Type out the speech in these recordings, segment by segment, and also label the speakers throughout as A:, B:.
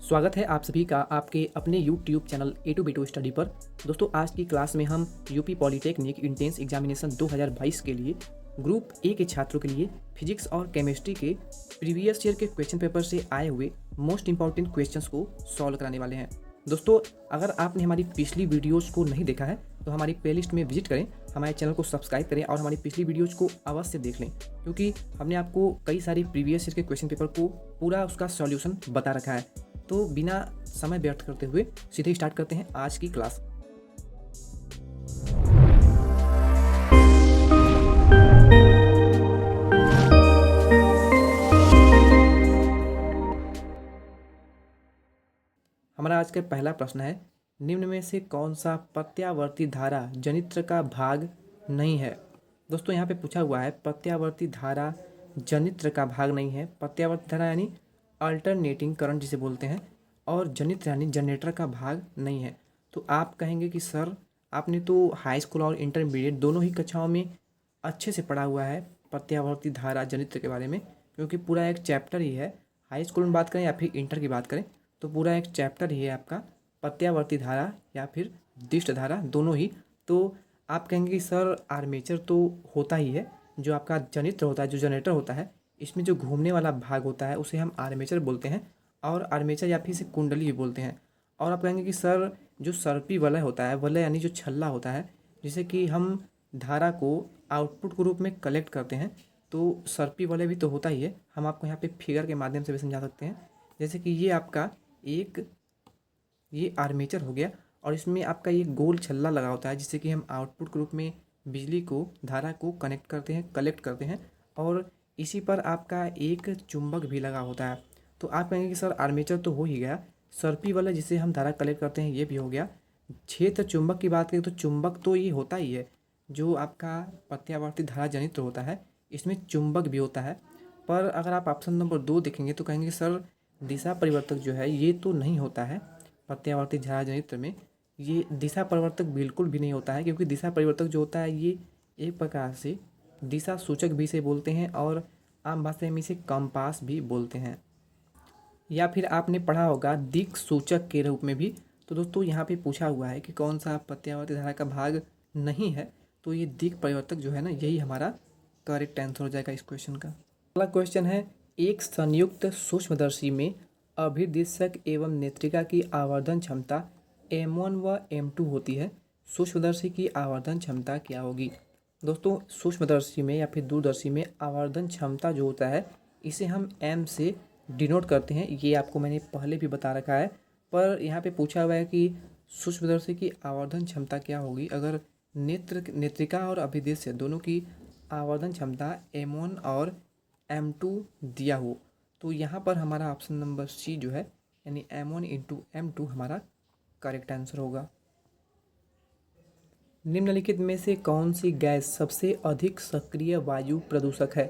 A: स्वागत है आप सभी का आपके अपने YouTube channel A two B two study पर। दोस्तों आज की क्लास में हम यूपी पॉलिटेक्निक इंटेंस एग्जामिनेशन 2022 के लिए ग्रुप ए के छात्रों के लिए फिजिक्स और केमिस्ट्री के प्रीवियस ईयर के क्वेश्चन पेपर से आए हुए मोस्ट इंपॉर्टेंट क्वेश्चंस को सॉल्व कराने वाले हैं। दोस्तों अगर आपने हमारी पिछली वीडियोज़ को नहीं देखा है तो हमारी प्लेलिस्ट में विजिट करें, हमारे चैनल को सब्सक्राइब करें और हमारी पिछली वीडियोज़ को अवश्य देख लें, क्योंकि हमने आपको कई सारी प्रीवियस ईयर के क्वेश्चन पेपर को पूरा उसका सॉल्यूशन बता रखा है। तो बिना समय व्यर्थ करते हुए सीधे स्टार्ट करते हैं आज की क्लास। हमारा आज का पहला प्रश्न है, निम्न में से कौन सा प्रत्यावर्ती धारा जनित्र का भाग नहीं है। दोस्तों यहाँ पे पूछा हुआ है प्रत्यावर्ती धारा जनित्र का भाग नहीं है। प्रत्यावर्ती धारा यानी अल्टरनेटिंग करंट जिसे बोलते हैं, और जनित्र यानी जनरेटर का भाग नहीं है। तो आप कहेंगे कि सर आपने तो हाई स्कूल और इंटरमीडिएट दोनों ही कक्षाओं में अच्छे से पढ़ा हुआ है प्रत्यावर्ती धारा जनित्र के बारे में, क्योंकि पूरा एक चैप्टर ही है। हाई स्कूल में बात करें या फिर इंटर की बात करें तो पूरा एक चैप्टर ही है आपका प्रत्यावर्ती धारा या फिर दिष्ट धारा, दोनों ही। तो आप कहेंगे कि सर आर्मेचर तो होता ही है, जो आपका जनित्र होता है, जो जनरेटर होता है, इसमें जो घूमने वाला भाग होता है उसे हम आर्मेचर बोलते हैं, और आर्मेचर या फिर इसे कुंडली भी बोलते हैं। और आप कहेंगे कि सर जो सर्पी वलय होता है, वलय यानी जो छल्ला होता है, जिसे कि हम धारा को आउटपुट के रूप में कलेक्ट करते हैं, तो सर्पी वलय भी तो होता ही है। हम आपको यहाँ पे फिगर के माध्यम से भी समझा सकते हैं। जैसे कि ये आपका ये आर्मेचर हो गया, और इसमें आपका ये गोल छल्ला लगा होता है, जिससे कि हम आउटपुट के रूप में बिजली को, धारा को कनेक्ट करते हैं, कलेक्ट करते हैं, और इसी पर आपका एक चुंबक भी लगा होता है। तो आप कहेंगे कि सर आर्मेचर तो हो ही गया, सर्पी वाला जिसे हम धारा कलेक्ट करते हैं ये भी हो गया। क्षेत्र चुंबक की बात करें तो चुंबक तो ये होता ही है, जो आपका प्रत्यावर्ती धारा जनित्र होता है, इसमें चुंबक भी होता है। पर अगर आप ऑप्शन नंबर 2 देखेंगे तो कहेंगे सर दिशा परिवर्तक जो है ये तो नहीं होता है प्रत्यावर्ती धारा जनित्र में। ये दिशा परिवर्तक बिल्कुल भी नहीं होता है, क्योंकि दिशा परिवर्तक जो होता है ये एक प्रकार से दिशा सूचक भी इसे बोलते हैं, और आम भाषा में इसे कंपास भी बोलते हैं, या फिर आपने पढ़ा होगा दिक् सूचक के रूप में भी। तो दोस्तों यहाँ पे पूछा हुआ है कि कौन सा प्रत्यावर्ती धारा का भाग नहीं है, तो ये दिक् परिवर्तक जो है ना, यही हमारा करेक्ट आंसर हो जाएगा इस क्वेश्चन का। अगला क्वेश्चन है, एक संयुक्त सूक्ष्मदर्शी में अभिदिशक एवं नेत्रिका की आवर्धन क्षमता M1 व M2 होती है, सूक्ष्मदर्शी की आवर्धन क्षमता क्या होगी। दोस्तों सूक्ष्मदर्शी में या फिर दूरदर्शी में आवर्धन क्षमता जो होता है इसे हम M से डिनोट करते हैं। ये आपको मैंने पहले भी बता रखा है, पर यहाँ पे पूछा हुआ है कि सूक्ष्मदर्शी की आवर्धन क्षमता क्या होगी अगर नेत्रिका और अभिदेश्य दोनों की आवर्धन क्षमता M1 और M2 दिया हो। तो यहाँ पर हमारा ऑप्शन नंबर सी जो है यानी M1 इंटू M2 हमारा करेक्ट आंसर होगा। निम्नलिखित में से कौन सी गैस सबसे अधिक सक्रिय वायु प्रदूषक है।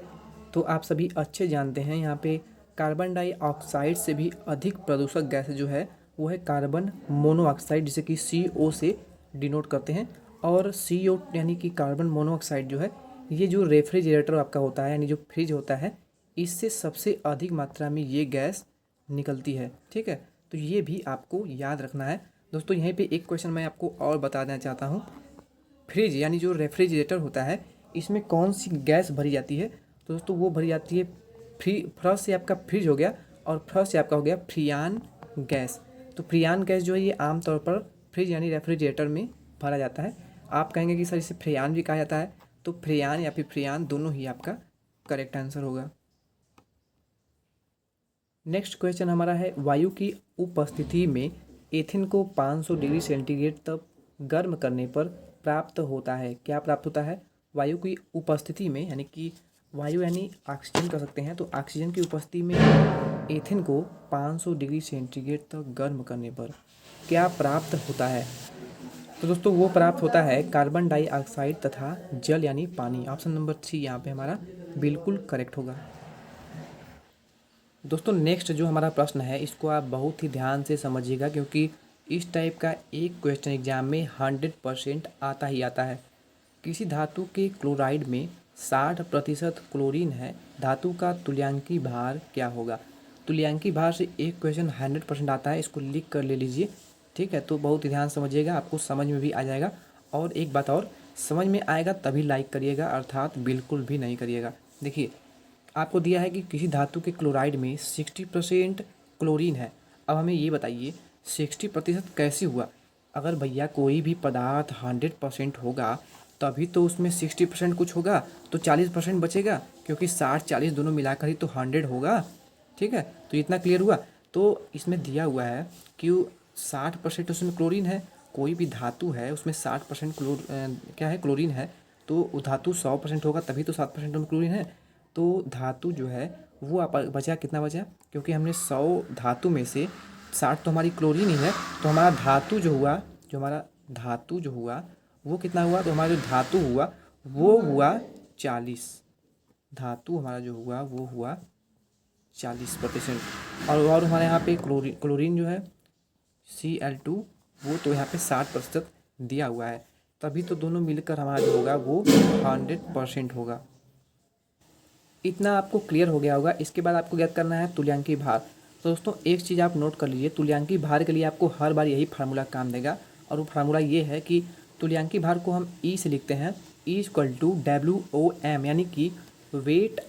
A: तो आप सभी अच्छे जानते हैं यहाँ पे कार्बन डाइऑक्साइड से भी अधिक प्रदूषक गैस जो है वो है कार्बन मोनोऑक्साइड, जिसे कि CO से डिनोट करते हैं। और CO यानी कि कार्बन मोनोऑक्साइड जो है ये जो रेफ्रिजरेटर आपका होता है यानी जो फ्रिज होता है, इससे सबसे अधिक मात्रा में ये गैस निकलती है। ठीक है, तो ये भी आपको याद रखना है। दोस्तों यहीं पे एक क्वेश्चन मैं आपको और बता देना चाहता हूँ, फ्रिज यानी जो रेफ्रिजरेटर होता है इसमें कौन सी गैस भरी जाती है। तो दोस्तों वो भरी जाती है फर्स्ट से आपका फ्रिज हो गया, और फर्स्ट से आपका हो गया फ्रियान गैस। तो फ्रियान गैस जो है ये आमतौर पर फ्रिज यानी रेफ्रिजरेटर में भरा जाता है। आप कहेंगे कि सर इसे फ्रियान भी कहा जाता है, तो फ्रियान या फिर फ्रियान दोनों ही आपका करेक्ट आंसर होगा। नेक्स्ट क्वेश्चन हमारा है, वायु की उपस्थिति में एथिन को 500 डिग्री सेंटीग्रेड तक गर्म करने पर प्राप्त होता है। क्या प्राप्त होता है वायु की उपस्थिति में, यानी कि वायु यानी ऑक्सीजन कर सकते हैं, तो ऑक्सीजन की उपस्थिति में एथिन को 500 डिग्री सेंटीग्रेड तक गर्म करने पर क्या प्राप्त होता है। तो दोस्तों वो प्राप्त होता है कार्बन डाइऑक्साइड तथा जल यानी पानी। ऑप्शन नंबर 3 यहाँ पे हमारा बिल्कुल करेक्ट होगा। दोस्तों नेक्स्ट जो हमारा प्रश्न है इसको आप बहुत ही ध्यान से समझिएगा, क्योंकि इस टाइप का एक क्वेश्चन एग्जाम में 100% आता ही आता है। किसी धातु के क्लोराइड में 60% क्लोरीन है, धातु का तुल्यांकी भार क्या होगा। तुल्यांकी भार से एक क्वेश्चन 100% आता है, इसको लिख कर ले लीजिए, ठीक है। तो बहुत ध्यान समझिएगा, आपको समझ में भी आ जाएगा। और एक बात और, समझ में आएगा तभी लाइक करिएगा, अर्थात बिल्कुल भी नहीं करिएगा। देखिए, आपको दिया है कि किसी धातु के क्लोराइड में 60% क्लोरीन है। अब हमें ये बताइए 60% कैसे हुआ। अगर भैया कोई भी पदार्थ 100% होगा तभी तो उसमें 60% कुछ होगा, तो 40% बचेगा, क्योंकि 60-40 दोनों मिलाकर ही तो 100 होगा, ठीक है। तो इतना क्लियर हुआ। तो इसमें दिया हुआ है कि 60% उसमें क्लोरीन है। कोई भी धातु है उसमें 60% क्या है, क्लोरीन है। तो वो धातु 100% होगा तभी तो 7% में क्लोरीन है। तो धातु जो है वो आप बचा, कितना बचा, क्योंकि हमने 100 धातु में से 60 तो हमारी क्लोरीन ही है। तो हमारा धातु जो हुआ, जो हमारा धातु जो हुआ वो कितना हुआ, तो हमारा जो धातु हुआ वो हुआ 40। धातु हमारा जो हुआ वो हुआ 40%। और हमारे यहाँ पे क्लोरीन जो है Cl2, वो तो यहाँ पे 60% दिया हुआ है। तभी तो दोनों मिलकर हमारा जो होगा वो 100% होगा। इतना आपको क्लियर हो गया होगा। इसके बाद आपको ज्ञात करना है तुल्यांकी भार। तो दोस्तों एक चीज़ आप नोट कर लीजिए, तुल्यांकी भार के लिए आपको हर बार यही फार्मूला काम देगा। और वो फार्मूला ये है कि तुल्यांकी भार को हम ई से लिखते हैं, E=WOM, यानी कि वेट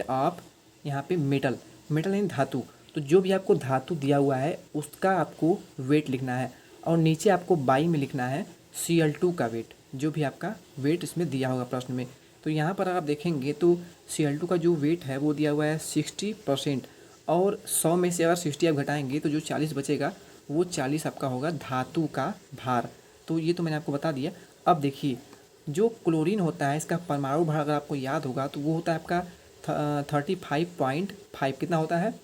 A: ऑफ यहाँ पे मेटल यानी धातु। तो जो भी आपको धातु दिया हुआ है उसका आपको वेट लिखना है, और नीचे आपको बाई में लिखना है Cl2 का वेट, जो भी आपका वेट इसमें दिया होगा प्रश्न में। तो यहाँ पर आप देखेंगे तो Cl2 का जो वेट है वो दिया हुआ है 60%, और 100 में से अगर 60 आप घटाएंगे तो जो 40 बचेगा वो 40 आपका होगा धातु का भार। तो ये तो मैंने आपको बता दिया। अब देखिए, जो क्लोरीन होता है इसका परमाणु भार अगर आपको याद होगा तो वो होता है आपका 35.5, कितना होता है,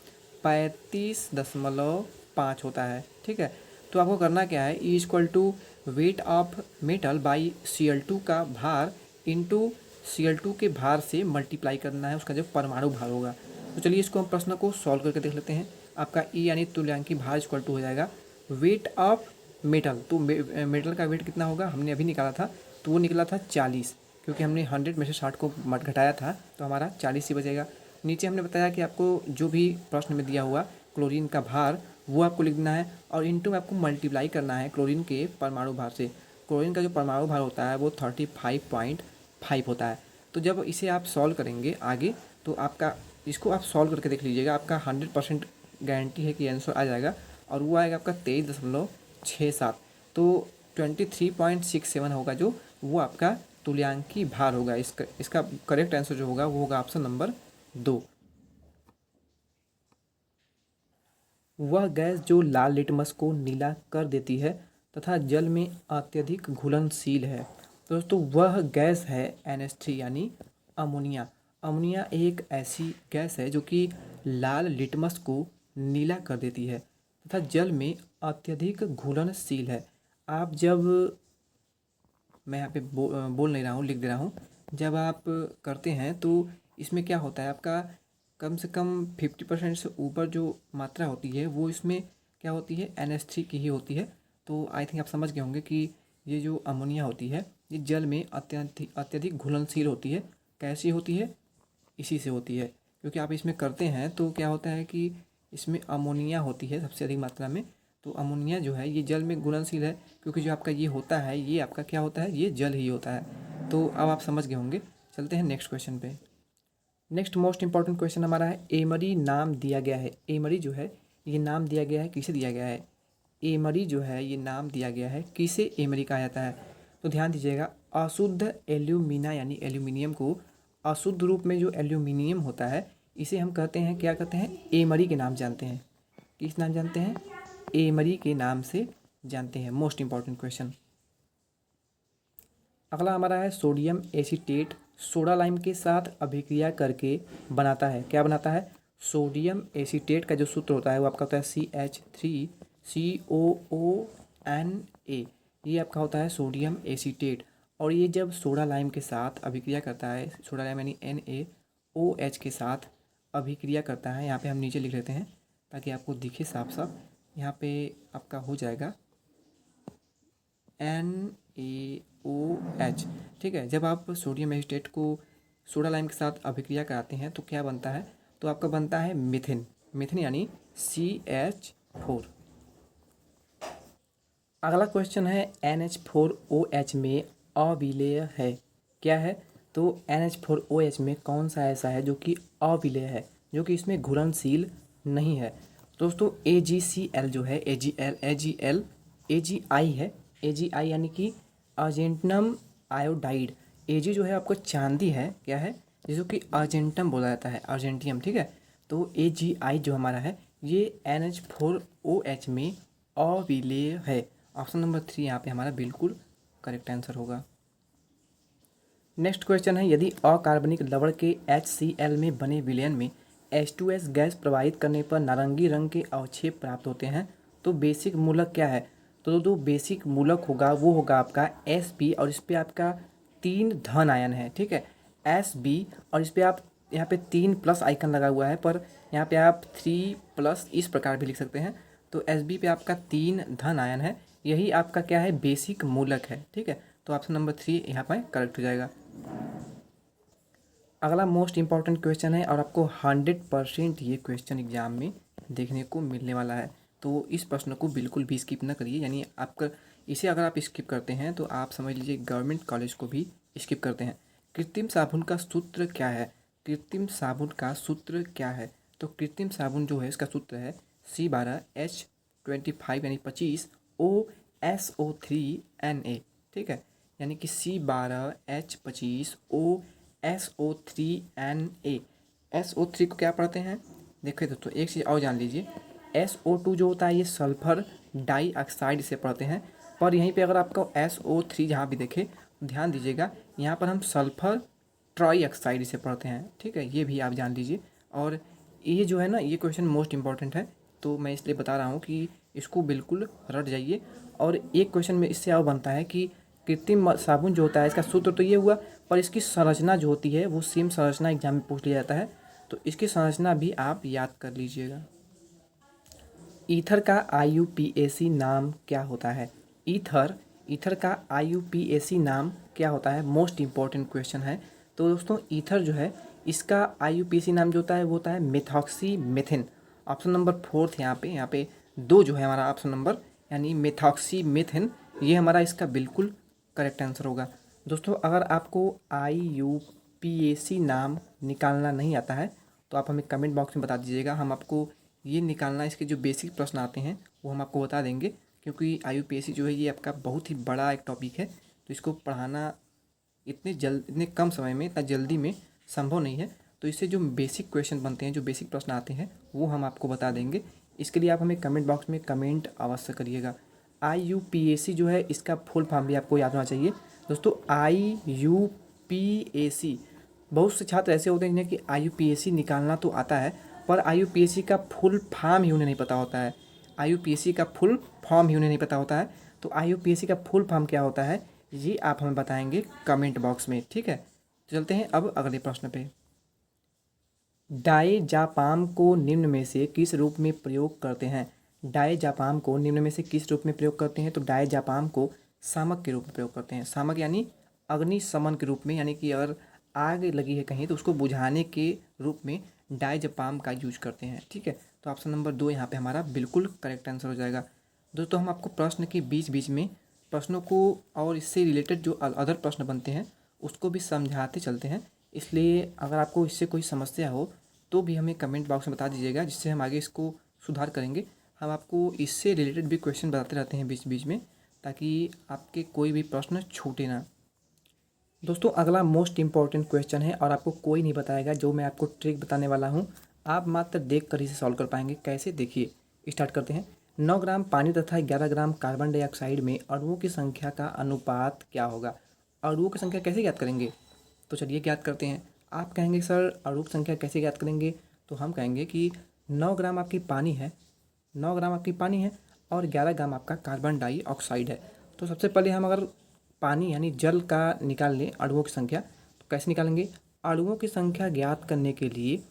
A: 35.5 होता है, ठीक है। तो आपको करना क्या है, E= weight of metal by Cl2 का भार इंटू Cl2 के भार से मल्टीप्लाई करना है उसका जो परमाणु भार होगा। तो चलिए इसको हम प्रश्न को सॉल्व करके देख लेते हैं। आपका E यानी तुल्यांकी भार = हो जाएगा वेट ऑफ मेटल। तो मेटल का वेट कितना होगा हमने अभी निकाला था, तो वो निकला था 40, क्योंकि हमने 100 में से 60 को घटाया था तो हमारा 40 ही बचेगा। नीचे हमने बताया कि आपको जो भी प्रश्न में दिया हुआ क्लोरीन का भार वो आपको लिखना है, और इंटू में आपको मल्टीप्लाई करना है क्लोरीन के परमाणु भार से। क्लोरीन का जो परमाणु भार होता है वो 35.5 होता है। तो जब इसे आप सॉल्व करेंगे आगे तो आपका, इसको आप सॉल्व करके देख लीजिएगा, आपका 100% गारंटी है कि आंसर आ जाएगा, और वो आएगा आपका 23.67। तो 23.67 होगा जो वो आपका तुल्यांकी भार होगा। इसका करेक्ट आंसर जो होगा वो होगा ऑप्शन नंबर 2। वह गैस जो लाल लिटमस को नीला कर देती है तथा जल में अत्यधिक घुलनशील है। तो दोस्तों वह गैस है NH3 यानी अमोनिया। अमोनिया एक ऐसी गैस है जो कि लाल लिटमस को नीला कर देती है तथा जल में अत्यधिक घुलनशील है। आप जब, मैं यहाँ पे बोल नहीं रहा हूँ, लिख दे रहा हूँ, जब आप करते हैं तो इसमें क्या होता है, आपका कम से कम 50% से ऊपर जो मात्रा होती है वो इसमें क्या होती है, NH3 की ही होती है। तो आई थिंक आप समझ गए होंगे कि ये जो अमोनिया होती है ये जल में अत्यधिक घुलनशील होती है। कैसी होती है, इसी से होती है, क्योंकि आप इसमें करते हैं तो क्या होता है कि इसमें अमोनिया होती है सबसे अधिक मात्रा में। तो अमोनिया जो है ये जल में घुलनशील है, क्योंकि जो आपका ये होता है ये आपका क्या होता है, ये जल ही होता है। तो अब आप समझ गए होंगे। चलते हैं नेक्स्ट क्वेश्चन पे। नेक्स्ट मोस्ट इंपॉर्टेंट क्वेश्चन हमारा है, एमरी नाम दिया गया है। एमरी जो है ये नाम दिया गया है, किसे दिया गया है, एमरी जो है ये नाम दिया गया है किसे एमरी कहा जाता है। तो ध्यान दीजिएगा, अशुद्ध एल्यूमिना यानी एल्यूमिनियम को अशुद्ध रूप में जो एल्यूमिनियम होता है इसे हम कहते हैं, क्या कहते हैं, एमरी के नाम जानते हैं। किस नाम जानते हैं, एमरी के नाम से जानते हैं। Most important question. अगला हमारा है सोडियम एसीटेट सोडा लाइम के साथ अभिक्रिया करके बनाता है, क्या बनाता है, सोडियम एसीटेट का जो सूत्र होता है वो आपका होता है CH3COONA। ये आपका होता है सोडियम एसीटेट। और ये जब सोडा लाइम के साथ अभिक्रिया करता है, सोडा लाइम यानी NaOH के साथ अभिक्रिया करता है, यहाँ पे हम नीचे लिख लेते हैं ताकि आपको दिखे साफ साफ। यहाँ पे आपका हो जाएगा NaOH, ठीक है। जब आप सोडियम एसीटेट को सोडा लाइम के साथ अभिक्रिया कराते हैं तो क्या बनता है, तो आपका बनता है मिथिन। मिथिन यानी CH4। अगला क्वेश्चन है NH4OH में अविलेय है, क्या है? तो NH4OH में कौन सा ऐसा है जो कि अविलेय है, जो कि इसमें घुलनशील नहीं है? दोस्तों AgCl जो है, AgL AgI है। AgI यानी कि अर्जेंटनम आयोडाइड। Ag जो है आपको चांदी है, क्या है? जिसको कि अर्जेंटम बोला जाता है, अर्जेंटियम, ठीक है। तो AgI जो हमारा है ये NH4OH में अविलेय है। ऑप्शन नंबर 3 यहाँ पे हमारा बिल्कुल करेक्ट आंसर होगा। नेक्स्ट क्वेश्चन है, यदि अकार्बनिक लवण के HCl में बने विलयन में H2S गैस प्रवाहित करने पर नारंगी रंग के अवक्षेप प्राप्त होते हैं तो बेसिक मूलक क्या है? तो जो बेसिक मूलक होगा वो होगा आपका Sp, और इस पर आपका 3 धन आयन है, ठीक है, Sb, और इस पर आप यहाँ पे 3 प्लस आइकन लगा हुआ है, पर यहाँ पे आप 3 प्लस इस प्रकार भी लिख सकते हैं। तो Sb पे आपका 3 धन आयन है, यही आपका क्या है? बेसिक मूलक है, ठीक है। तो ऑप्शन नंबर 3 यहाँ पर करेक्ट हो जाएगा। अगला मोस्ट इंपॉर्टेंट क्वेश्चन है और आपको 100% ये क्वेश्चन एग्जाम में देखने को मिलने वाला है, तो इस प्रश्न को बिल्कुल भी स्किप ना करिए। यानी आपका इसे अगर आप स्किप करते हैं तो आप समझ लीजिए गवर्नमेंट कॉलेज को भी स्किप करते हैं। कृत्रिम साबुन का सूत्र क्या है? कृत्रिम साबुन का सूत्र क्या है? तो कृत्रिम साबुन जो है इसका सूत्र है C12H25 यानी 25 OSO3Na, ठीक है। यानी कि C12H25OSO3Na। SO3 को क्या पढ़ते हैं? देखिए दोस्तों एक चीज़ और जान लीजिए, SO2 जो होता है ये सल्फर डाइऑक्साइड से पढ़ते हैं, पर यहीं पे अगर आपको SO3 जहाँ भी देखे ध्यान दीजिएगा, यहाँ पर हम सल्फर ट्राईऑक्साइड से पढ़ते हैं, ठीक है, ये भी आप जान लीजिए। और ये जो है ना, ये क्वेश्चन मोस्ट इंपॉर्टेंट है, तो मैं इसलिए बता रहा हूँ कि इसको बिल्कुल रट जाइए। और एक क्वेश्चन में इससे और बनता है कि कृत्रिम साबुन जो होता है इसका सूत्र तो ये हुआ, पर इसकी संरचना जो होती है वो सेम संरचना एग्जाम में पूछ लिया जाता है, तो इसकी संरचना भी आप याद कर लीजिएगा। ईथर का IUPAC नाम क्या होता है? ईथर का IUPAC नाम क्या होता है? मोस्ट इंपॉर्टेंट क्वेश्चन है। तो दोस्तों ईथर जो है इसका IUPAC नाम जो होता है वो होता है मेथॉक्सी मिथिन। ऑप्शन नंबर 4 यहाँ पे 2 जो है हमारा ऑप्शन नंबर यानी मेथॉक्सी मिथिन, ये हमारा इसका बिल्कुल करेक्ट आंसर होगा। दोस्तों अगर आपको IUPAC नाम निकालना नहीं आता है तो आप हमें कमेंट बॉक्स में बता दीजिएगा, हम आपको ये निकालना, इसके जो बेसिक प्रश्न आते हैं वो हम आपको बता देंगे, क्योंकि IUPAC जो है ये आपका बहुत ही बड़ा एक टॉपिक है, तो इसको पढ़ाना इतने कम समय में, इतना जल्दी में संभव नहीं है। तो इससे जो बेसिक क्वेश्चन बनते हैं, जो बेसिक प्रश्न आते हैं वो हम आपको बता देंगे। इसके लिए आप हमें कमेंट बॉक्स में कमेंट अवश्य करिएगा। IUPAC जो है इसका फुल फॉर्म भी आपको याद होना चाहिए। दोस्तों IUPAC, बहुत से छात्र ऐसे होते हैं जिन्हें कि IUPAC निकालना तो आता है, पर IUPAC का फुल फॉर्म ही उन्हें नहीं पता होता है। IUPAC का फुल फॉर्म ही उन्हें नहीं पता होता है। तो IUPAC का फुल फॉर्म क्या होता है ये आप हमें बताएंगे कमेंट बॉक्स में, ठीक है। तो चलते हैं अब अगले प्रश्न पे। डायजापाम को निम्न में से किस रूप में प्रयोग करते हैं? डायजापाम को निम्न में से किस रूप में प्रयोग करते हैं? तो डायजापाम को शामक के रूप में प्रयोग करते हैं। शामक यानी अग्निशमन के रूप में, यानी कि अगर आग लगी है कहीं तो उसको बुझाने के रूप में डायजापाम का यूज करते हैं, ठीक है। तो ऑप्शन नंबर 2 यहाँ पे हमारा बिल्कुल करेक्ट आंसर हो जाएगा। दोस्तों हम आपको प्रश्न के बीच बीच में प्रश्नों को और इससे रिलेटेड जो अदर प्रश्न बनते हैं उसको भी समझाते चलते हैं, इसलिए अगर आपको इससे कोई समस्या हो तो भी हमें कमेंट बॉक्स में बता दीजिएगा, जिससे हम आगे इसको सुधार करेंगे। हम आपको इससे रिलेटेड भी क्वेश्चन बताते रहते हैं बीच बीच में, ताकि आपके कोई भी प्रश्न छूटे ना। दोस्तों अगला मोस्ट इंपॉर्टेंट क्वेश्चन है और आपको कोई नहीं बताएगा, जो मैं आपको ट्रिक बताने वाला हूँ आप मात्र देख कर इसे सॉल्व कर पाएंगे। कैसे, देखिए स्टार्ट करते हैं। 9 ग्राम पानी तथा 11 ग्राम कार्बन डाइऑक्साइड में अणुओं की संख्या का अनुपात क्या होगा? अणुओं की संख्या कैसे ज्ञात करेंगे? तो चलिए ज्ञात करते हैं। आप कहेंगे सर अणु की संख्या कैसे ज्ञात करेंगे? तो हम कहेंगे कि 9 ग्राम आपकी पानी है, 9 ग्राम आपकी पानी है और 11 ग्राम आपका कार्बन डाइऑक्साइड है। तो सबसे पहले हम अगर पानी यानी जल का निकाल लें अणुओं की संख्या, तो कैसे निकालेंगे? अणुओं की संख्या ज्ञात करने के लिए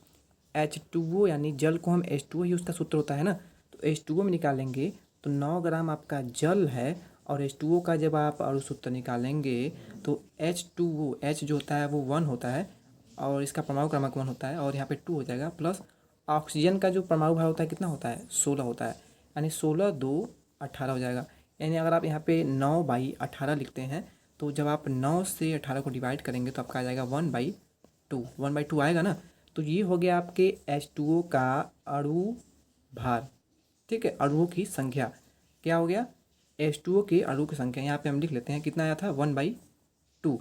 A: H2O यानी जल को हम H2O ही उसका सूत्र होता है ना, तो H2O में निकालेंगे तो 9 ग्राम आपका जल है, और H2O का जब आप अणु सूत्र निकालेंगे तो H2O, H जो होता है वो 1 होता है और इसका परमाणु क्रमांक 1 होता है और यहाँ पे 2 हो जाएगा, प्लस ऑक्सीजन का जो परमाणु भार होता है कितना होता है 16 होता है, यानी 16 2 18 हो जाएगा। यानी अगर आप यहाँ पे 9/18 लिखते हैं तो जब आप 9 से 18 को डिवाइड करेंगे तो आपका आ जाएगा 1/2 आएगा ना। तो ये हो गया आपके H2O का अणु भार, ठीक है, अणुओं की संख्या। क्या हो गया, H2O के अणु की संख्या। यहाँ पे हम लिख लेते हैं कितना आया था 1/2।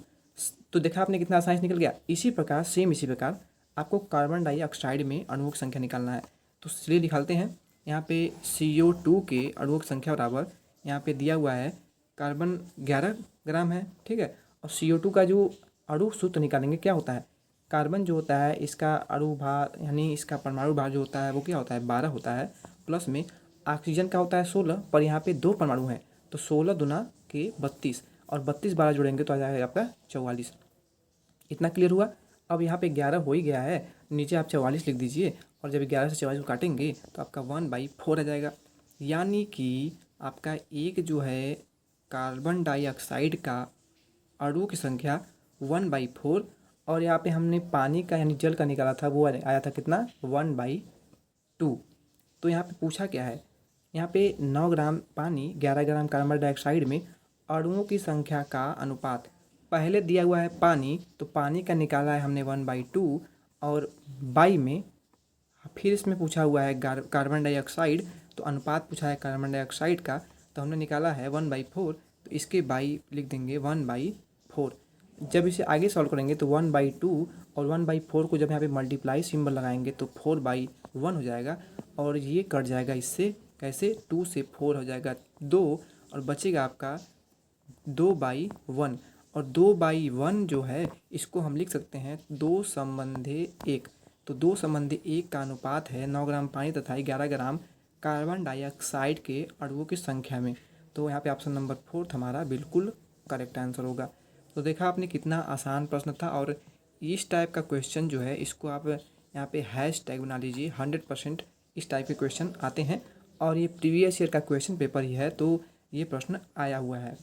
A: तो देखा आपने कितना आसानी से निकल गया। इसी प्रकार आपको कार्बन डाइऑक्साइड में अणुओं की संख्या निकालना है। तो चलिए निकालते हैं। यहाँ पे CO2 के अणुओं की संख्या बराबर, यहाँ पे दिया हुआ है कार्बन 11 ग्राम है, ठीक है। और CO2 का जो अणु सूत्र निकालेंगे क्या होता है, कार्बन जो होता है इसका अणु भार यानी इसका परमाणु भार जो होता है वो क्या होता है 12 होता है, प्लस में ऑक्सीजन का होता है 16, पर यहाँ पे 2 परमाणु हैं तो 16 दूना के 32 और 32 12 जोड़ेंगे तो आ जाएगा आपका 44। इतना क्लियर हुआ। अब यहाँ पे 11 हो ही गया है, नीचे आप 44 लिख दीजिए और जब 11 से 44 को काटेंगे तो आपका 1/4 आ जाएगा। यानी कि आपका एक जो है कार्बन डाइऑक्साइड का अणु की संख्या 1/4, और यहाँ पे हमने पानी का यानी जल का निकाला था वो आया था कितना 1/2। तो यहाँ पे पूछा क्या है, यहाँ पे 9 ग्राम पानी 11 ग्राम कार्बन डाइऑक्साइड में अणुओं की संख्या का अनुपात। पहले दिया हुआ है पानी, तो पानी का निकाला है हमने 1/2, और बाई में फिर इसमें पूछा हुआ है कार्बन डाइऑक्साइड, तो अनुपात पूछा है कार्बन डाइऑक्साइड का, तो हमने निकाला है 1/4, तो इसके बाई लिख देंगे 1/4। जब इसे आगे सॉल्व करेंगे तो 1/2 और 1/4 को जब यहाँ पे मल्टीप्लाई सिंबल लगाएंगे तो 4/1 हो जाएगा, और ये कट जाएगा इससे, कैसे 2 से 4 हो जाएगा 2, और बचेगा आपका 2/1। और 2/1 जो है इसको हम लिख सकते हैं 2/1। तो 2/1 का अनुपात है 9 ग्राम पानी तथा 11 ग्राम कार्बन डाइऑक्साइड के अणुओं की संख्या में। तो यहाँ पे ऑप्शन नंबर 4 हमारा बिल्कुल करेक्ट आंसर होगा। तो देखा आपने कितना आसान प्रश्न था, और इस टाइप का क्वेश्चन जो है इसको आप यहाँ पे हैशटैग बना लीजिए, 100% इस टाइप के क्वेश्चन आते हैं, और ये प्रीवियस ईयर का क्वेश्चन पेपर ही है तो ये प्रश्न आया हुआ है।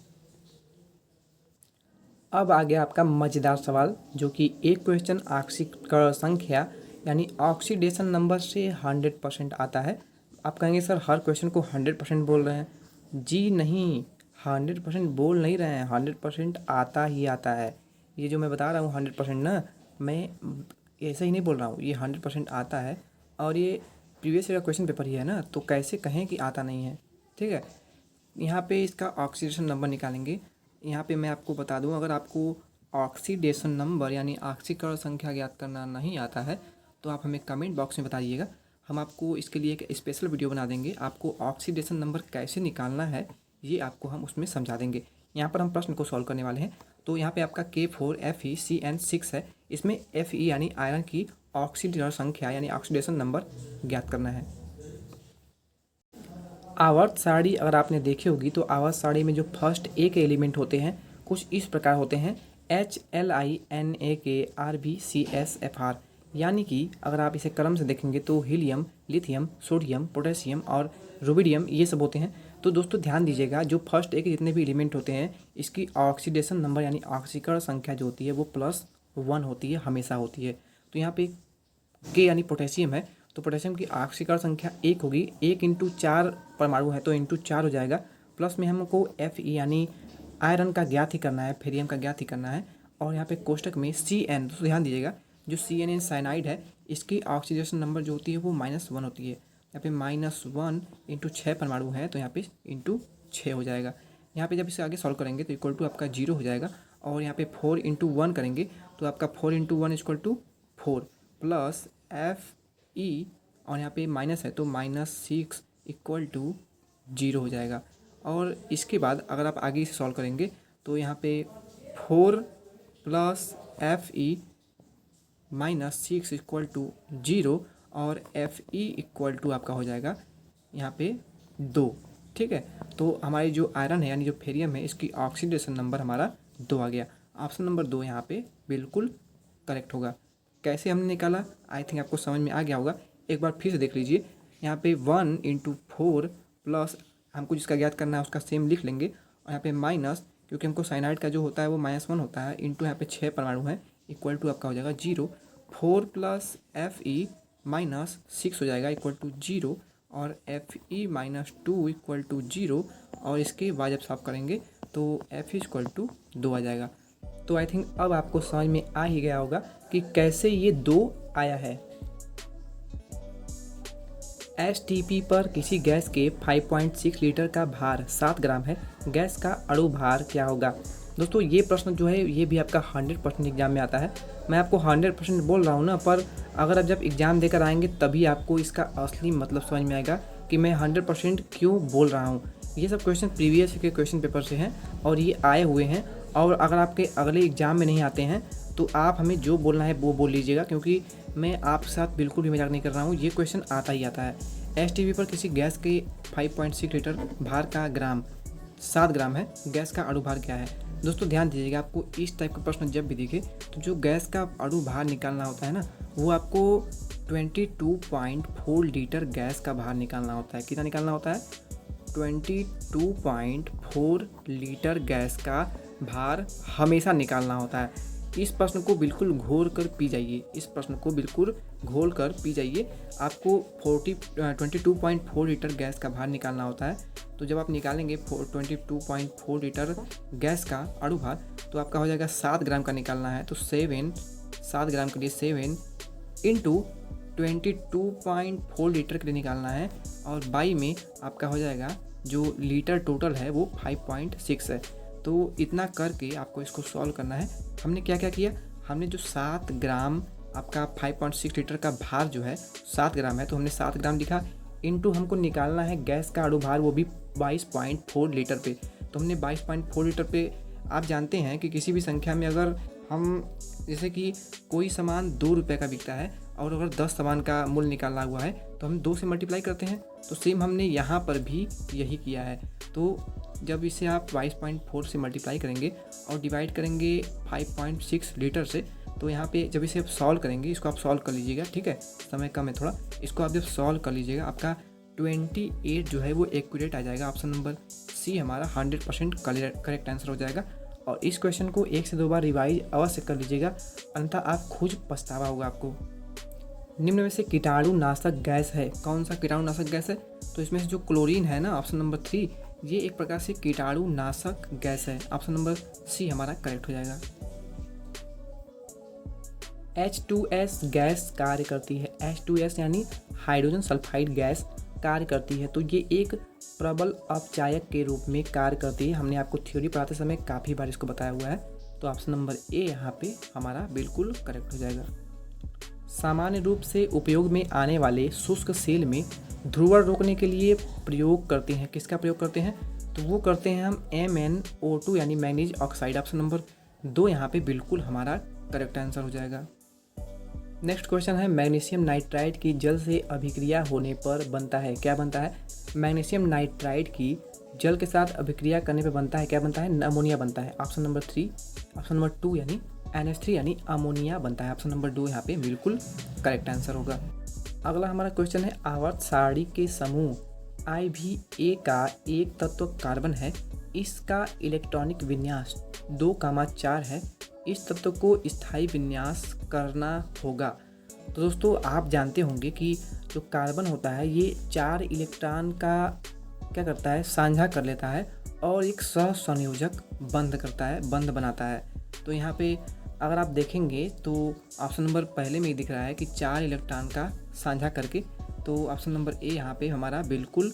A: अब आ गया आपका मज़ेदार सवाल, जो कि एक क्वेश्चन ऑक्सीकरण संख्या यानी ऑक्सीडेशन नंबर से 100% आता है। आप कहेंगे सर हर क्वेश्चन को 100% बोल रहे हैं। जी नहीं, 100% बोल नहीं रहे हैं, 100% आता ही आता है। ये जो मैं बता रहा हूँ 100% ना, मैं ऐसा ही नहीं बोल रहा हूँ, ये 100% आता है, और ये प्रीवियस ईयर का क्वेश्चन पेपर ही है ना, तो कैसे कहें कि आता नहीं है। ठीक है, यहाँ पे इसका ऑक्सीडेशन नंबर निकालेंगे। यहाँ पे मैं आपको बता दूँ, अगर आपको ऑक्सीडेशन नंबर यानी ऑक्सीकरण संख्या ज्ञात करना नहीं आता है तो आप हमें कमेंट बॉक्स में बताइएगा, हम आपको इसके लिए एक स्पेशल वीडियो बना देंगे। आपको ऑक्सीडेशन नंबर कैसे निकालना है ये आपको हम उसमें समझा देंगे। यहाँ पर हम प्रश्न को सॉल्व करने वाले हैं। तो यहाँ पे आपका K4FeCN6 है, इसमें Fe यानी आयरन की ऑक्सीकरण संख्या यानी ऑक्सीडेशन नंबर ज्ञात करना है। आवर्त सारणी अगर आपने देखी होगी तो आवर्त सारणी में जो फर्स्ट एक एलिमेंट होते हैं कुछ इस प्रकार होते हैं HLINAKRBCSFR, यानी कि अगर आप इसे क्रम से देखेंगे तो हीलियम, लिथियम, सोडियम, पोटेशियम और रुबिडियम ये सब होते हैं। तो दोस्तों ध्यान दीजिएगा, जो फर्स्ट एक जितने भी एलिमेंट होते हैं इसकी ऑक्सीडेशन नंबर यानी ऑक्सीकरण संख्या जो होती है वो +1 होती है, हमेशा होती है। तो यहाँ पे के यानी पोटेशियम है, तो पोटेशियम की ऑक्सीकरण संख्या 1 होगी, 1 × 4 परमाणु है तो ×4 हो जाएगा। प्लस में हमको Fe यानी आयरन का ज्ञात ही करना है, फेरियम का ज्ञात ही करना है, और यहाँ पे कोष्टक में Cn, तो ध्यान दीजिएगा जो CN साइनाइड है इसकी ऑक्सीडेशन नंबर जो होती है वो -1 होती है। यहाँ पे -1 × 6 परमाणु है तो यहाँ पे ×6 हो जाएगा। यहाँ पे जब इसे आगे सॉल्व करेंगे तो इक्वल टू आपका 0 हो जाएगा, और यहाँ पे 4 × 1 करेंगे तो आपका 4 × 1 = 4 प्लस Fe, और यहाँ पे माइनस है तो -6 = 0 हो जाएगा। और इसके बाद अगर आप आगे इसे सॉल्व करेंगे तो यहाँ पे 4 + Fe -6 = 0, और Fe = आपका हो जाएगा यहाँ पे 2। ठीक है, तो हमारी जो आयरन है यानी जो फेरियम है इसकी ऑक्सीडेशन नंबर हमारा 2 आ गया। ऑप्शन नंबर 2 यहाँ पे बिल्कुल करेक्ट होगा। कैसे हमने निकाला आई थिंक आपको समझ में आ गया होगा। एक बार फिर से देख लीजिए, यहाँ पे 1 × 4 प्लस हमको जिसका ज्ञात करना है उसका सेम लिख लेंगे, और यहाँ पे माइनस क्योंकि हमको साइनाइड का जो होता है वो -1 होता है, इंटू यहाँ पे 6 परमाणु है इक्वल टू आपका हो जाएगा 0। 4 प्लस Fe-6 हो जाएगा इक्वल टू 0 और Fe-2 इक्वल टू 0 और इसके बाद जब सॉल्व करेंगे तो Fe इक्वल टू 2 आ जाएगा। तो आई थिंक अब आपको समझ में आ ही गया होगा कि कैसे ये 2 आया है। STP पर किसी गैस के 5.6 लीटर का भार 7 ग्राम है, गैस का अणु भार क्या होगा। दोस्तों ये प्रश्न जो है ये भी आपका 100% एग्जाम में आता है। मैं आपको 100% बोल रहा हूँ ना, पर अगर आप जब एग्ज़ाम देकर आएंगे तभी आपको इसका असली मतलब समझ में आएगा कि मैं 100% क्यों बोल रहा हूँ। ये सब क्वेश्चन प्रीवियस के क्वेश्चन पेपर से हैं और ये आए हुए हैं, और अगर आपके अगले एग्ज़ाम में नहीं आते हैं तो आप हमें जो बोलना है वो बोल लीजिएगा, क्योंकि मैं आपके साथ बिल्कुल भी मजाक नहीं कर रहा हूँ। ये क्वेश्चन आता ही आता है। STP पर किसी गैस के 5.6 लीटर भार का 7 ग्राम है, गैस का अणु भार क्या है। दोस्तों ध्यान दीजिएगा, आपको इस टाइप का प्रश्न जब भी दिखे तो जो गैस का अणु भार निकालना होता है ना, वो आपको 22.4 लीटर गैस का भार निकालना होता है। कितना निकालना होता है? 22.4 लीटर गैस का भार हमेशा निकालना होता है। इस प्रश्न को बिल्कुल घोल कर पी जाइए, इस प्रश्न को बिल्कुल घोल कर पी जाइए। आपको 22.4 लीटर गैस का भार निकालना होता है। तो जब आप निकालेंगे 22.4 लीटर गैस का अणु भार तो आपका हो जाएगा 7 ग्राम का निकालना है। तो 7 ग्राम के लिए 7 इंटू 22.4 लीटर के लिए निकालना है, और बाई में आपका हो जाएगा जो लीटर टोटल है वो 5.6 है। तो इतना करके आपको इसको सॉल्व करना है। हमने क्या क्या किया, हमने जो 7 ग्राम आपका 5.6 लीटर का भार जो है 7 ग्राम है, तो हमने 7 ग्राम लिखा, इंटू हमको निकालना है गैस का अणु भार, वो भी 22.4 लीटर पे। तो हमने 22.4 लीटर पे, आप जानते हैं कि किसी भी संख्या में अगर हम, जैसे कि कोई सामान 2 रुपये का बिकता है और अगर 10 सामान का मूल्य निकालना हुआ है तो हम 2 से मल्टीप्लाई करते हैं। तो सेम हमने यहाँ पर भी यही किया है। तो जब इसे आप 22.4 से मल्टीप्लाई करेंगे और डिवाइड करेंगे 5.6 लीटर से, तो यहाँ पे जब इसे आप सॉल्व करेंगे, इसको आप सॉल्व कर लीजिएगा, ठीक है, समय कम है थोड़ा, इसको आप जब सॉल्व कर लीजिएगा आपका 28 जो है वो एक्यूरेट आ जाएगा। ऑप्शन नंबर सी हमारा 100% करेक्ट आंसर हो जाएगा। और इस क्वेश्चन को 1 से 2 बार रिवाइज अवश्य कर लीजिएगा, अन्यथा आप खुद पछतावा होगा आपको। निम्न में से कीटाणुनाशक गैस है, कौन सा कीटाणुनाशक गैस है? तो इसमें से जो क्लोरीन है ना, ऑप्शन नंबर 3, ये एक प्रकार से कीटाणुनाशक गैस है। ऑप्शन नंबर सी हमारा करेक्ट हो जाएगा। H2S गैस कार्य करती है, H2S यानी हाइड्रोजन सल्फाइड गैस कार्य करती है। तो ये एक प्रबल अपचायक के रूप में कार्य करती है। हमने आपको थ्योरी पढ़ाते समय काफ़ी बार इसको बताया हुआ है। तो ऑप्शन नंबर ए यहाँ पे हमारा बिल्कुल करेक्ट हो जाएगा। सामान्य रूप से उपयोग में आने वाले शुष्क सेल में ध्रुवण रोकने के लिए प्रयोग करते हैं, किसका प्रयोग करते हैं? तो वो करते हैं हम MnO2 यानी मैग्नीज ऑक्साइड। ऑप्शन नंबर 2 यहाँ पे बिल्कुल हमारा करेक्ट आंसर हो जाएगा। नेक्स्ट क्वेश्चन है, मैग्नीशियम नाइट्राइड की जल से अभिक्रिया होने पर बनता है, क्या बनता है? मैग्नीशियम नाइट्राइड की जल के साथ अभिक्रिया करने पर बनता है, क्या बनता है? अमोनिया बनता है। ऑप्शन नंबर 3, ऑप्शन नंबर 2 यानी NH3 यानी अमोनिया बनता है। ऑप्शन नंबर 2 यहाँ पे बिल्कुल करेक्ट आंसर होगा। अगला हमारा क्वेश्चन है, आवर्त सारणी के समूह IVA का एक तत्व कार्बन है, इसका इलेक्ट्रॉनिक विन्यास 2,4 है, इस तत्व को स्थायी विन्यास करना होगा। तो दोस्तों आप जानते होंगे कि जो कार्बन होता है ये 4 इलेक्ट्रॉन का क्या करता है, साझा कर लेता है और एक सहसंयोजक बंध बनाता है। तो यहाँ पे अगर आप देखेंगे तो ऑप्शन नंबर पहले में ही दिख रहा है कि 4 इलेक्ट्रॉन का साझा करके, तो ऑप्शन नंबर ए यहाँ पे हमारा बिल्कुल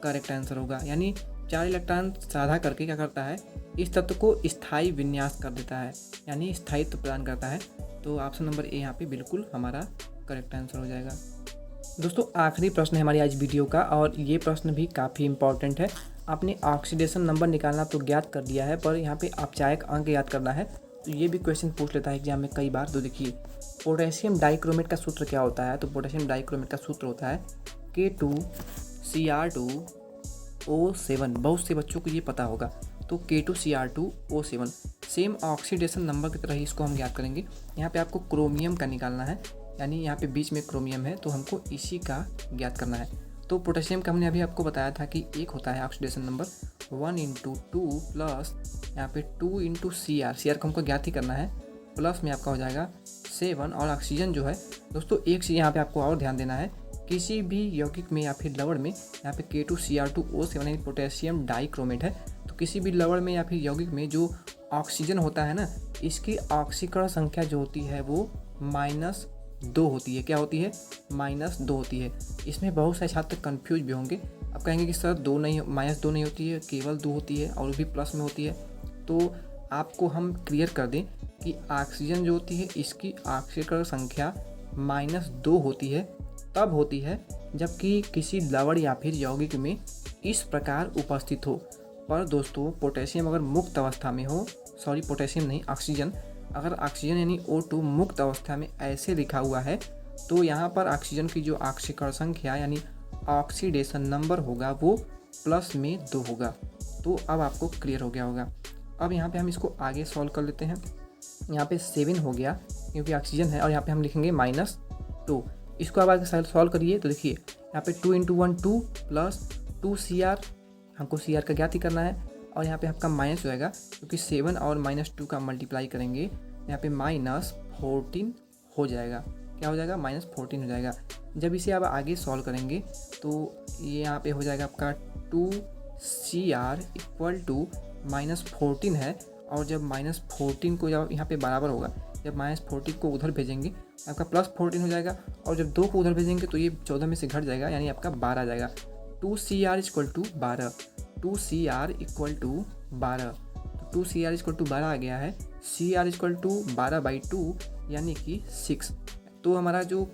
A: करेक्ट आंसर होगा। यानी 4 इलेक्ट्रॉन साझा करके क्या करता है, इस तत्व को स्थायी विन्यास कर देता है, यानी स्थायित्व प्रदान करता है। तो ऑप्शन नंबर ए यहाँ पे बिल्कुल हमारा करेक्ट आंसर हो जाएगा। दोस्तों आखिरी प्रश्न है हमारी आज वीडियो का, और ये प्रश्न भी काफ़ी इंपॉर्टेंट है। आपने ऑक्सीडेशन नंबर निकालना तो ज्ञात कर दिया है, पर यहाँ पे अपचायक अंक याद करना है। तो ये भी क्वेश्चन पूछ लेता है एग्जाम में कई बार। तो देखिए, पोटेशियम डाइक्रोमेट का सूत्र क्या होता है? तो पोटेशियम डाइक्रोमेट का सूत्र होता है K2Cr2O7। बहुत से बच्चों को ये पता होगा। तो K2Cr2O7 सेम ऑक्सीडेशन नंबर की तरह ही इसको हम ज्ञात करेंगे। यहाँ पे आपको क्रोमियम का निकालना है, यानी यहाँ पे बीच में क्रोमियम है, तो हमको इसी का ज्ञात करना है। तो पोटेशियम का हमने अभी आपको बताया था कि एक होता है ऑक्सीडेशन नंबर 1 × 2 प्लस यहाँ पे 2 × Cr को हमको ज्ञात ही करना है। प्लस में आपका हो जाएगा 7। और ऑक्सीजन जो है दोस्तों, एक चीज़ यहाँ पे आपको और ध्यान देना है, किसी भी यौगिक में या फिर लवण में, यहाँ पे K2Cr2O7 यानी पोटेशियम डाइक्रोमेट है, तो किसी भी लवण में या फिर यौगिक में जो ऑक्सीजन होता है ना, इसकी ऑक्सीकरण संख्या जो होती है वो -2 होती है। क्या होती है? -2 होती है। इसमें बहुत सारे छात्र कन्फ्यूज भी होंगे। अब कहेंगे कि सर -2 नहीं होती है, केवल 2 होती है और वो भी प्लस में होती है। तो आपको हम क्लियर कर दें कि ऑक्सीजन जो होती है इसकी ऑक्सीकरण संख्या -2 होती है, तब होती है जबकि किसी लवण या फिर यौगिक में इस प्रकार उपस्थित हो। पर दोस्तों पोटेशियम अगर मुक्त अवस्था में हो, सॉरी पोटेशियम नहीं, ऑक्सीजन, अगर ऑक्सीजन यानी O2 मुक्त अवस्था में ऐसे लिखा हुआ है तो यहाँ पर ऑक्सीजन की जो ऑक्सीकरण संख्या यानी ऑक्सीडेशन नंबर होगा वो +2 होगा। तो अब आपको क्लियर हो गया होगा। अब यहाँ पे हम इसको आगे सॉल्व कर लेते हैं। यहाँ पे 7 हो गया क्योंकि ऑक्सीजन है, और यहाँ पे हम लिखेंगे -2। इसको अब आगे सॉल्व करिए तो देखिए यहाँ पे 2 × 1 2 + 2Cr, हमको Cr का ज्ञात ही करना है, और यहाँ पे आपका माइनस हो जाएगा क्योंकि 7 और -2 का मल्टीप्लाई करेंगे यहाँ पे -14 हो जाएगा। क्या हो जाएगा? -14 हो जाएगा। जब इसे आप आगे सॉल्व करेंगे तो ये यहाँ पे हो जाएगा आपका 2Cr = -14 है, और जब -14 को जब यहाँ पे बराबर होगा, जब -14 को उधर भेजेंगे आपका +14 हो जाएगा, और जब 2 को उधर भेजेंगे तो ये 14 में से घट जाएगा यानी आपका 12 आ जाएगा। 2Cr = 12, 2Cr = 12, तो 2Cr = 12 आ गया है। Cr = 12/2 यानी कि 6। तो हमारा जो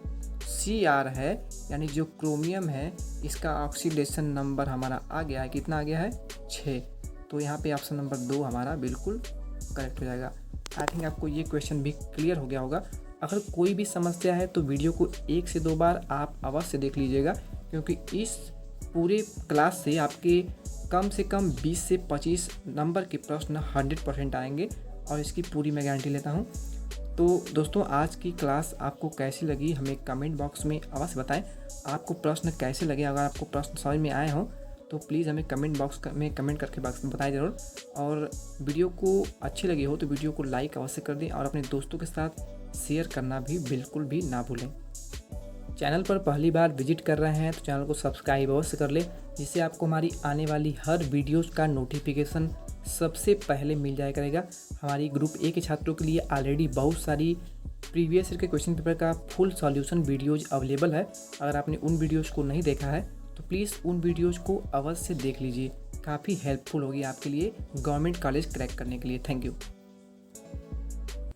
A: Cr है यानी जो क्रोमियम है, इसका ऑक्सीडेशन नंबर हमारा आ गया है, कितना आ गया है? 6। तो यहाँ पे ऑप्शन नंबर 2 हमारा बिल्कुल करेक्ट हो जाएगा। आई थिंक आपको ये क्वेश्चन भी क्लियर हो गया होगा। अगर कोई भी समस्या है तो वीडियो को 1 से 2 बार आप अवश्य देख लीजिएगा, क्योंकि इस पूरे क्लास से आपके कम से कम 20 से 25 नंबर के प्रश्न 100% आएंगे, और इसकी पूरी मैं गारंटी लेता हूँ। तो दोस्तों आज की क्लास आपको कैसी लगी हमें कमेंट बॉक्स में अवश्य बताएं। आपको प्रश्न कैसे लगे, अगर आपको प्रश्न समझ में आए हों तो प्लीज़ हमें कमेंट बॉक्स में कमेंट करके बताएं ज़रूर। और वीडियो को अच्छी लगी हो तो वीडियो को लाइक अवश्य कर दें, और अपने दोस्तों के साथ शेयर करना भी बिल्कुल भी ना भूलें। चैनल पर पहली बार विजिट कर रहे हैं तो चैनल को सब्सक्राइब अवश्य कर लें, जिससे आपको हमारी आने वाली हर वीडियोज़ का नोटिफिकेशन सबसे पहले मिल जाया करेगा। हमारी ग्रुप ए के छात्रों के लिए ऑलरेडी बहुत सारी प्रीवियस ईयर के क्वेश्चन पेपर का फुल सॉल्यूशन वीडियोज़ अवेलेबल है। अगर आपने उन वीडियोज़ को नहीं देखा है तो प्लीज़ उन वीडियोज़ को अवश्य देख लीजिए, काफ़ी हेल्पफुल होगी आपके लिए गवर्नमेंट कॉलेज क्रैक करने के लिए। Thank you.